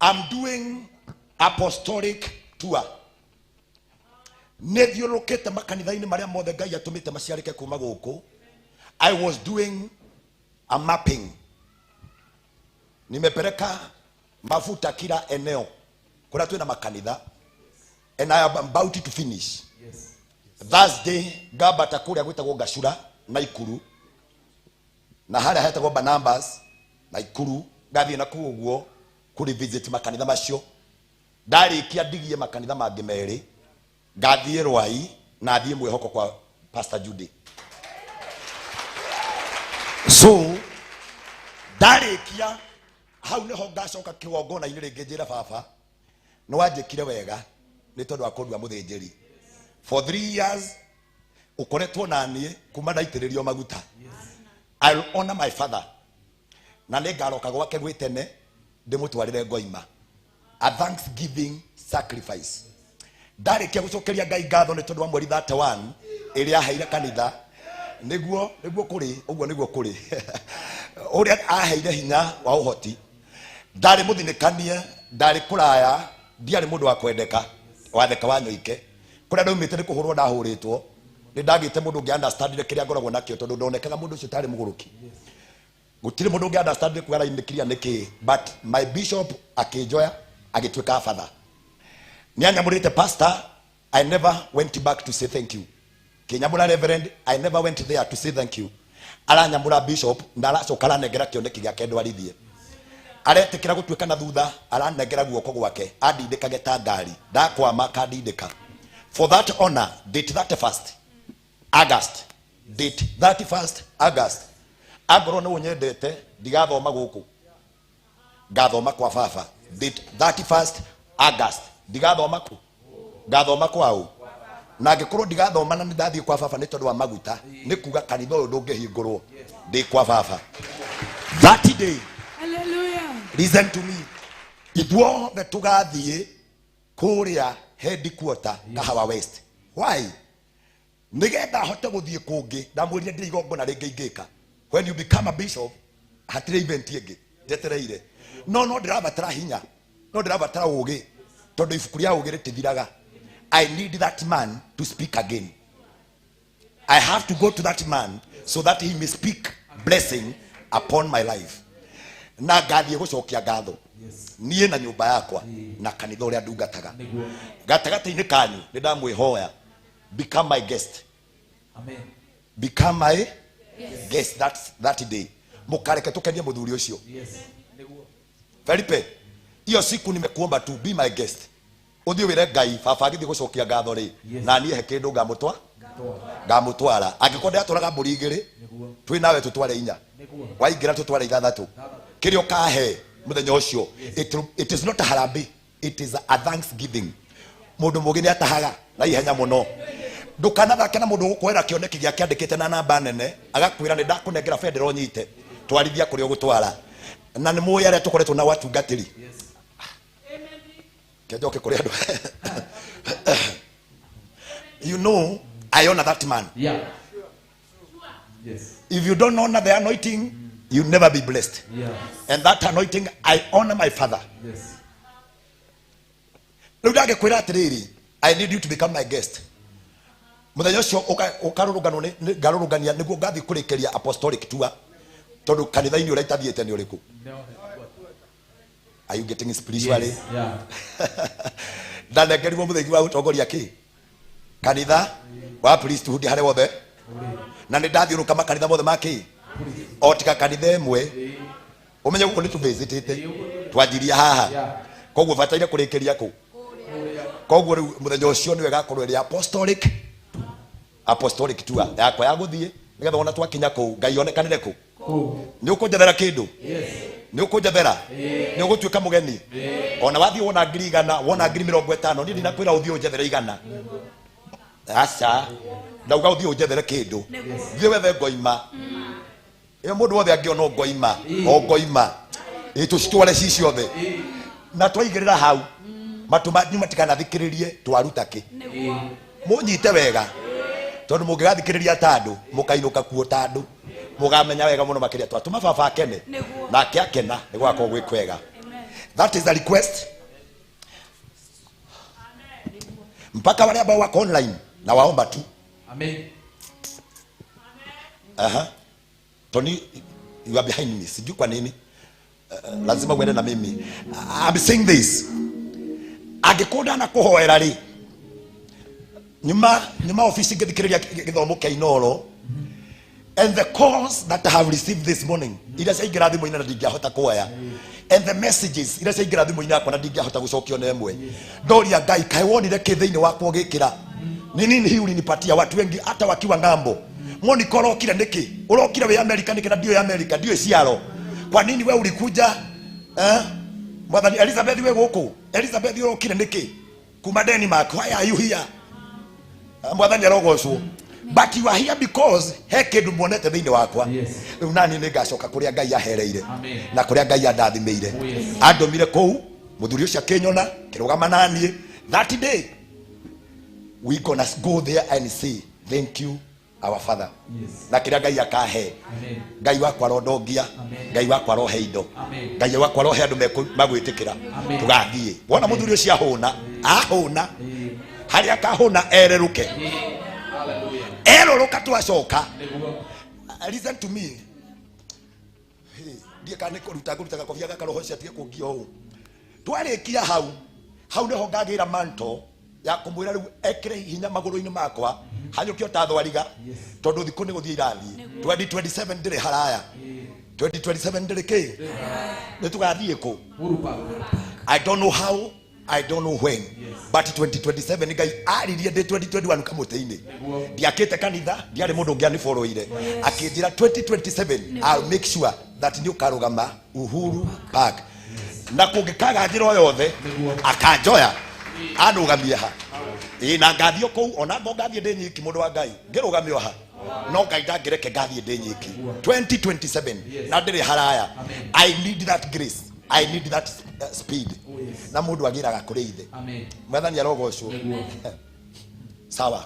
I'm doing apostolic tour. Nethiolokete makanitha-ini maria mothe Ngai atumite maciarike kuma guku. I was doing a mapping. Nimepeleka mafuta kila eneo. Kuna tuwe na makanitha. And I am about to finish. Yes. Thursday, Gaba takuria gwitagwo Gashura na Ikuru. Na haria hetagwo Barnabas na Ikuru. Gathie na kuguo kuri visit makanitha macio. Ndarikia ndigie makanitha mangi meri. Gathie Rwai na thie mwihoko kwa Pastor Judy. So ndarikia hau neho ngacoka kigongona ini ringi njira baba no wanjikire wega ni tondu akorua muthinjiri for 3 years ukoretwo nanie kuma ndaitiririo maguta. I'll honor my father na ningaroka gwake gwitene ndimutwarire ngoima a thanksgiving sacrifice. Ndarikia gucokeria Ngai ngatho ni tondu wa mweri 31 iria aheire kanitha niguo kuri uguo niguo kuri uria aheire hinya wa uhoti. Ndari muthinikanie ndari kuraya ndiari mundu wa kwendeka watheka wanyoike kuria ndaumite ni kuhurwo ndahuritwo ni ndagite mundu ngi understand kiria ngoragwo nakio tondu ndonekaga mundu ucio tari muguruki gutire mundu ngi understand kwera indikiria niki but my bishop akinjoya agitwika father ni anyamurite pastor. I never went back to say thank you. Kinyamura reverend, I never went there to say thank you. Aranyamura bishop ndaracoka aranengera kioneki giake ndwarithie aretikira gutwika na thutha aranengera guoko gwake andindikage ta ngari ndakwama kandindika for that honor. Date 31st August, date 31st August. Agoro no nyendete ndigathoma guku ngathoma kwa baba. Date 31st August ndigathoma ku ngathoma kwao na ngikorwo ndigathoma na ndathie kwa baba ni tondu wa maguta ni kuga kanitha uyu ndungihingurwo ndi kwa baba that day. Hallelujah. Listen to me. Ithuothe tugathie kuria headquarter Kahawa West. Why? Nigetha hote guthie kungi ndamwirire ndi igongona ringi ingika. When you become a bishop hatire event ingi jetereire no ndirabatara hinya no ndirabatara ugi tondu ibuku ria ugi ritithiraga. I need that man to speak again. I have to go to that man so that he may speak blessing upon my life. Na gathie gucokia ngatho nie na nyumba yakwa na kanitha uria ndungataga gatagata-ini kanyu ni ndamwihoya become my guest. Amen. Become my guest that day. Mukareke tukenie muthuri ucio. Felipe, hiyo siku nimekuomba tu be my guest. Uthie wire Ngai baba agithie gucokia ngatho ri na nie he kindu ngamutwara angikorwo atwaraga mburi igiri twi nawe tutware inya waingira tutware ithathatu kirio kahe muthenya ucio. It is not a harabi, it is a thanksgiving. Mundu mugi ni atahaga na ihenya muno ndukanathake na mundu gukwera kioneki giake andikite na namba nene agakwira ni ndakunengera federo nyite twarithia kuri ugutwara na ni muya ria tukoretwo na watungatiri. Kejoke kuri andu you know I honor that man. Yeah. Yes. If you don't honor the anointing, you'll never be blessed. Yeah. And that anointing, I honor my father. Yes. I need you to become my guest. Garurugania niguo ngathi kurikiria apostolic tour tondu kanitha-ini uria itathiete ni uriku. Are you getting spiritually? Yes. Yeah. Ndanengerirwo muthengi wa utongoria ki kanitha wa priesthood hare wothe na ni ndathiuruka makanitha mothe maki otika kanitha emwe umenye guko ni tu visitite twanjiria haha koguo bataire kurikiria ku koguo muthenya ucio ni wega korwo ri apostolic tour yakwa ya guthie nigetha ona twakinya ku Ngai onekanire ku ni ukunjethera kindu ni ukunjethera ni ugutwika mugeni ona wathie wona ngiri 100 wona ngiri 50 ni ndinakwira uthie unjethere 100 asa ndauga uthie unjethere kindu thie wethe ngoima mundu wothe angiona ngoima tucitware ciothe na twaigirira hau matumanyu matikanathikiririe twaruta ki munyite wega tondu mungigathikiriria tandu mukainuka kuo tandu mugamenya wega muno makiria twatuma baba akene nake akena ni gwakwo gwikwega That is the request. Mpaka wale ambao wako online na waomba tu. Amen. Tony, you are behind me. Sijui kwa nini. Lazima uende na mimi. I'm saying this. Agikoda na kuhoera ri. Nyuma ofisi ngithikiriria githomo kia Inoro. And the calls that I have received this morning, ila saingira thimu ina ndingihota kuoya. And the messages ila saingira thimu ina kwa ndingihota gucokio na emwe. Ndoria Ngai kai wonire kithiini wakwo gikira. Ni nini hii ulinipatia watu wengi hata wakiwa ngambo. Moni korokire niki? Urokire we America niki na dio America, dio ciaro. Kwa nini we ulikuja? Mwathani Elizabeth we guku. Elizabeth urokire niki? Kuma Denmark, why are you here? Mwathani arogocwo. But you are here because heke ndumonete thiini wakwa. Yes. Nani nigacoka kuria Ngai ahereire. Amen. Na kuria Ngai andathimeire. Andomire kou muthuri ucio akinyona kirugama nanie. That day we gonna go there and say thank you our Father. Yes. Na kiria Ngai akahe. Amen. Ngai wakwa rodongia. Ngai wakwa rohe indo. Amen. Ngai wakwa rohe andu magwitikira. Tugathie. Wona muthuri ucio ahuna. Hari akahuna ereruke. Hallelujah. Ereruka twacoka. Listen to me. Ndiye kana kuruta kofia gaka roho cia tie kungio hu. Twarikia hau neho ngagira manto ya kumwira riu ekire hinya maguru-ini makwa hanyukio ta thwariga tondu thiku ni guthie irathi 2027 ndire haraya 2027 ndire ki ni tugathie ku I don't know how, I don't know when, but 2027 Ngai aririe ndi 2021 kamuteini ndiakite kanitha ndiari mundu ngiani follow ire akinjira 2027 I'll make sure that ni ukarugama Uhuru Park na kungikaga njira yothe akanjoya anugamie ha na ngathio kou ona ngo ngathie ndi nyiki mundu wa Ngai ngirugamio ha no Ngai ndangireke ngathie ndi nyiki 2027 na ndiri haraya. I need that grace, I need that speed. Na mundu agiraga kuri ithe. Amen. Mwathani arogocwo. Sawa.